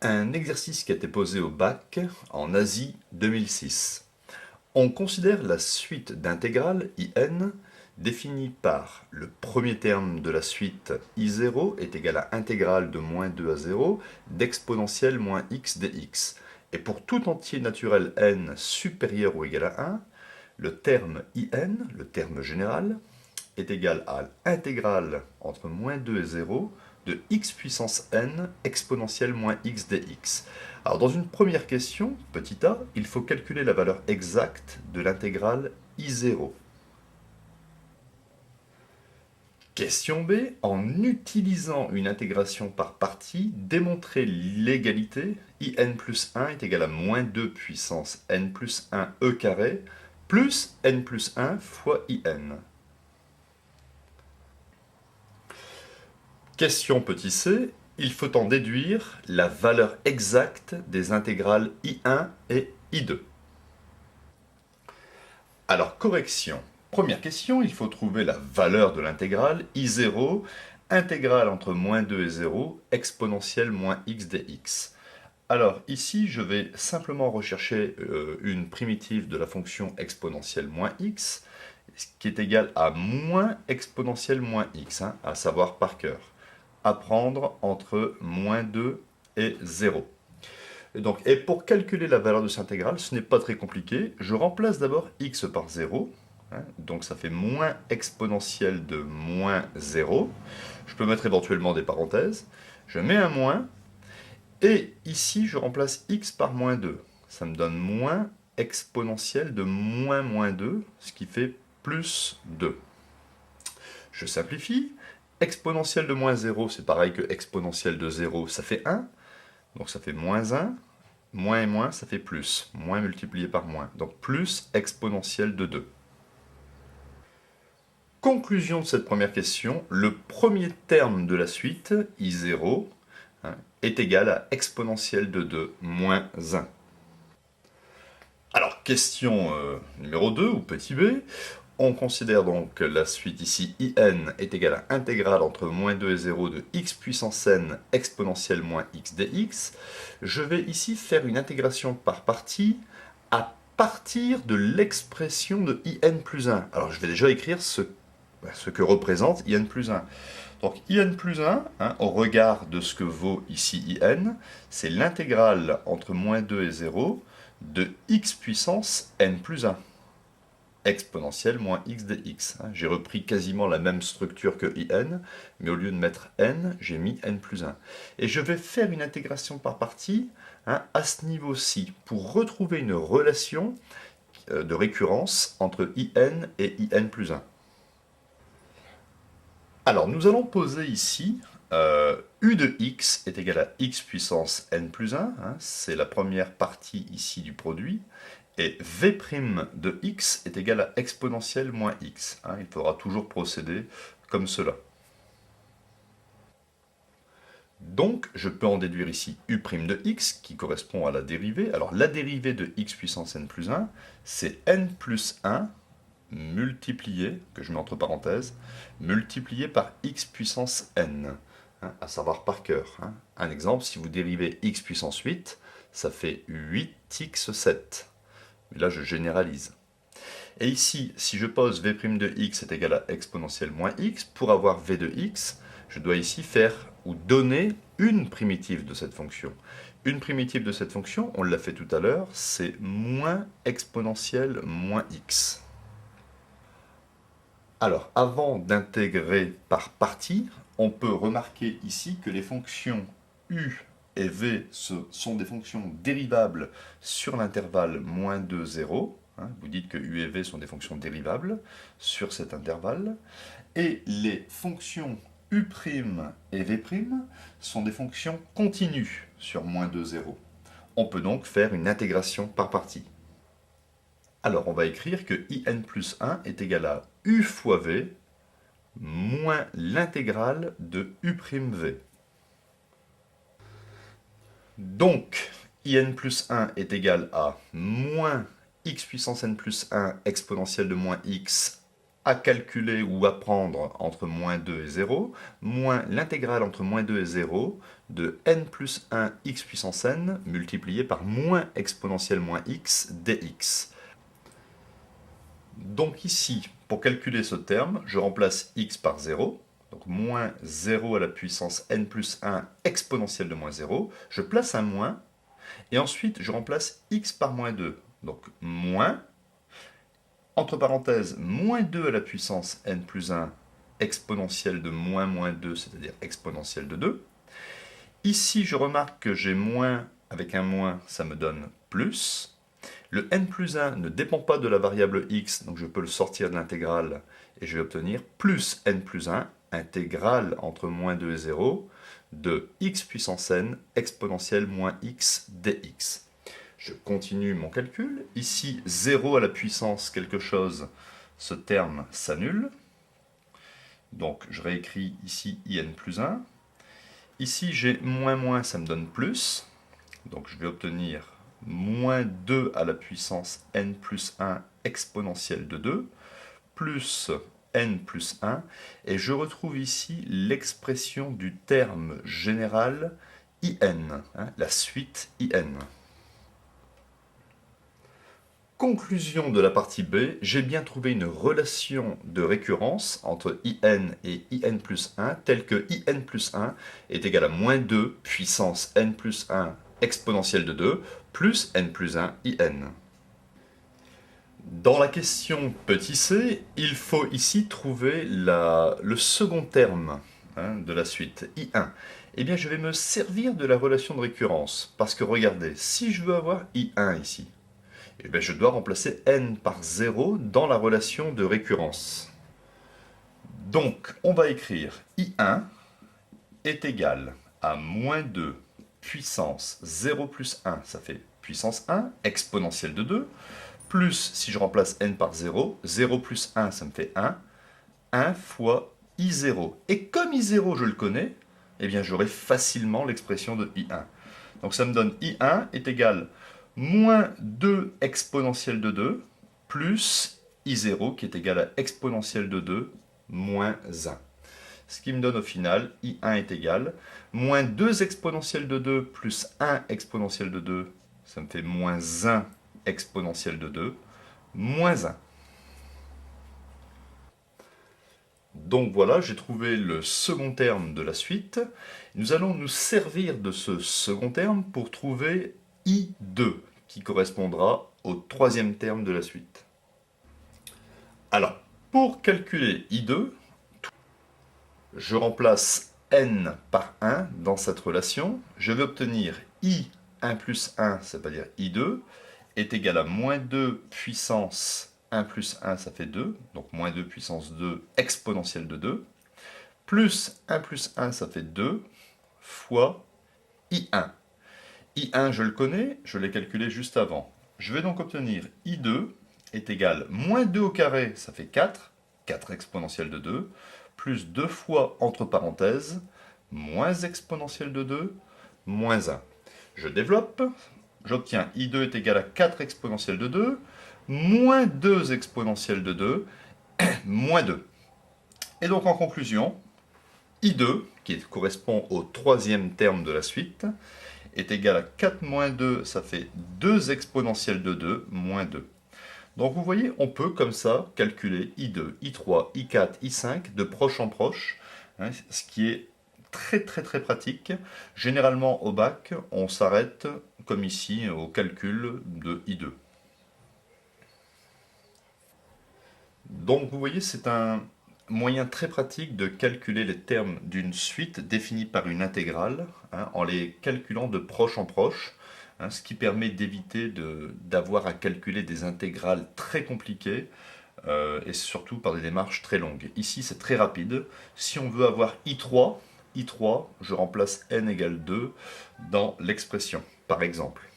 Un exercice qui a été posé au bac en Asie 2006. On considère la suite d'intégrales IN définie par le premier terme de la suite I0 est égal à intégrale de moins 2 à 0 d'exponentielle moins x dx. Et pour tout entier naturel n supérieur ou égal à 1, le terme IN, le terme général, est égal à l'intégrale entre moins 2 et 0 de x puissance n exponentielle moins x dx. Alors dans une première question, petit a, il faut calculer la valeur exacte de l'intégrale I0. Question B, en utilisant une intégration par partie, démontrer l'égalité in plus 1 est égal à moins 2 puissance n plus 1 e carré plus n plus 1 fois in. Question petit c, il faut en déduire la valeur exacte des intégrales I1 et I2. Alors, correction. Première question, il faut trouver la valeur de l'intégrale I0, intégrale entre moins 2 et 0, exponentielle moins x dx. Alors, ici, je vais simplement rechercher une primitive de la fonction exponentielle moins x, qui est égale à moins exponentielle moins x, à savoir par cœur. À prendre entre moins 2 et 0. Et pour calculer la valeur de cette intégrale, ce n'est pas très compliqué. Je remplace d'abord x par 0. Donc ça fait moins exponentielle de moins 0. Je peux mettre éventuellement des parenthèses. Je mets un moins. Et ici, je remplace x par moins 2. Ça me donne moins exponentielle de moins 2, ce qui fait plus 2. Je simplifie. Exponentielle de moins 0, c'est pareil que exponentielle de 0, ça fait 1. Donc ça fait moins 1. Moins et moins, ça fait plus. Moins multiplié par moins. Donc plus exponentielle de 2. Conclusion de cette première question. Le premier terme de la suite, I0, est égal à exponentielle de 2 moins 1. Alors, question numéro 2, ou petit b. On considère donc la suite ici, IN est égale à intégrale entre moins 2 et 0 de x puissance n exponentielle moins x dx. Je vais ici faire une intégration par partie à partir de l'expression de IN plus 1. Alors je vais déjà écrire ce que représente IN plus 1. Donc IN plus 1, au regard de ce que vaut ici IN, c'est l'intégrale entre moins 2 et 0 de x puissance n plus 1 exponentielle moins x dx. J'ai repris quasiment la même structure que in, mais au lieu de mettre n, j'ai mis n plus 1. Et je vais faire une intégration par partie à ce niveau-ci, pour retrouver une relation de récurrence entre in et in plus 1. Alors, nous allons poser ici u de x est égal à x puissance n plus 1, c'est la première partie ici du produit, et v' de x est égal à exponentielle moins x. Il faudra toujours procéder comme cela. Donc, je peux en déduire ici u' de x, qui correspond à la dérivée. Alors, la dérivée de x puissance n plus 1, c'est n plus 1 multiplié, que je mets entre parenthèses, multiplié par x puissance n, à savoir par cœur. Un exemple, si vous dérivez x puissance 8, ça fait 8x7. Mais là, je généralise. Et ici, si je pose v' de x est égal à exponentielle moins x, pour avoir v de x, je dois ici faire ou donner une primitive de cette fonction. Une primitive de cette fonction, on l'a fait tout à l'heure, c'est moins exponentielle moins x. Alors, avant d'intégrer par partie, on peut remarquer ici que les fonctions u et v sont des fonctions dérivables sur l'intervalle moins 2, 0. Vous dites que u et v sont des fonctions dérivables sur cet intervalle. Et les fonctions u' et v' sont des fonctions continues sur moins 2, 0. On peut donc faire une intégration par partie. Alors, on va écrire que in plus 1 est égal à u fois v moins l'intégrale de u'v. Donc, in plus 1 est égal à moins x puissance n plus 1 exponentielle de moins x à calculer ou à prendre entre moins 2 et 0, moins l'intégrale entre moins 2 et 0 de n plus 1 x puissance n multiplié par moins exponentielle moins x dx. Donc ici, pour calculer ce terme, je remplace x par 0, donc moins 0 à la puissance n plus 1 exponentielle de moins 0, je place un moins, et ensuite je remplace x par moins 2, donc moins, entre parenthèses, moins 2 à la puissance n plus 1 exponentielle de moins 2, c'est-à-dire exponentielle de 2. Ici, je remarque que j'ai moins, avec un moins, ça me donne plus. Le n plus 1 ne dépend pas de la variable x, donc je peux le sortir de l'intégrale, et je vais obtenir plus n plus 1, intégrale entre moins 2 et 0, de x puissance n exponentielle moins x dx. Je continue mon calcul. Ici, 0 à la puissance quelque chose, ce terme s'annule. Donc, je réécris ici in plus 1. Ici, j'ai moins, ça me donne plus. Donc, je vais obtenir moins 2 à la puissance n plus 1 exponentielle de 2, plus n plus 1. Et je retrouve ici l'expression du terme général in, la suite in. Conclusion de la partie B, j'ai bien trouvé une relation de récurrence entre in et in plus 1, telle que in plus 1 est égal à moins 2 puissance n plus 1 exponentielle de 2 plus n plus 1 in. Dans la question petit c, il faut ici trouver le second terme de la suite, i1. Eh bien, je vais me servir de la relation de récurrence, parce que regardez, si je veux avoir i1 ici, eh bien, je dois remplacer n par 0 dans la relation de récurrence. Donc, on va écrire i1 est égal à moins 2 puissance 0 plus 1, ça fait puissance 1, exponentielle de 2, plus, si je remplace n par 0, 0 plus 1, ça me fait 1 fois i0. Et comme i0, je le connais, eh bien, j'aurai facilement l'expression de i1. Donc, ça me donne i1 est égal moins 2 exponentielle de 2 plus i0 qui est égal à exponentielle de 2 moins 1. Ce qui me donne au final i1 est égal moins 2 exponentielle de 2 plus 1 exponentielle de 2, ça me fait moins 1 exponentielle de 2 moins 1. Donc voilà, j'ai trouvé le second terme de la suite. Nous allons nous servir de ce second terme pour trouver I2, qui correspondra au troisième terme de la suite. Alors, pour calculer I2, je remplace n par 1 dans cette relation. Je vais obtenir I1 plus 1, c'est-à-dire I2, est égal à moins 2 puissance 1 plus 1, ça fait 2, donc moins 2 puissance 2 exponentielle de 2, plus 1 plus 1, ça fait 2, fois I1. I1, je le connais, je l'ai calculé juste avant. Je vais donc obtenir I2 est égal à moins 2 au carré, ça fait 4, 4 exponentielle de 2, plus 2 fois, entre parenthèses, moins exponentielle de 2, moins 1. Je développe, j'obtiens I2 est égal à 4 exponentielle de 2, moins 2 exponentielle de 2, moins 2. Et donc en conclusion, I2, qui correspond au troisième terme de la suite, est égal à 4 moins 2, ça fait 2 exponentielle de 2, moins 2. Donc vous voyez, on peut comme ça calculer I2, I3, I4, I5 de proche en proche, ce qui est très pratique. Généralement au bac, on s'arrête, comme ici, au calcul de I2. Donc vous voyez, c'est un moyen très pratique de calculer les termes d'une suite définie par une intégrale, en les calculant de proche en proche, ce qui permet d'éviter d'avoir à calculer des intégrales très compliquées, et surtout par des démarches très longues. Ici, c'est très rapide. Si on veut avoir I3, je remplace n égale 2 dans l'expression, par exemple.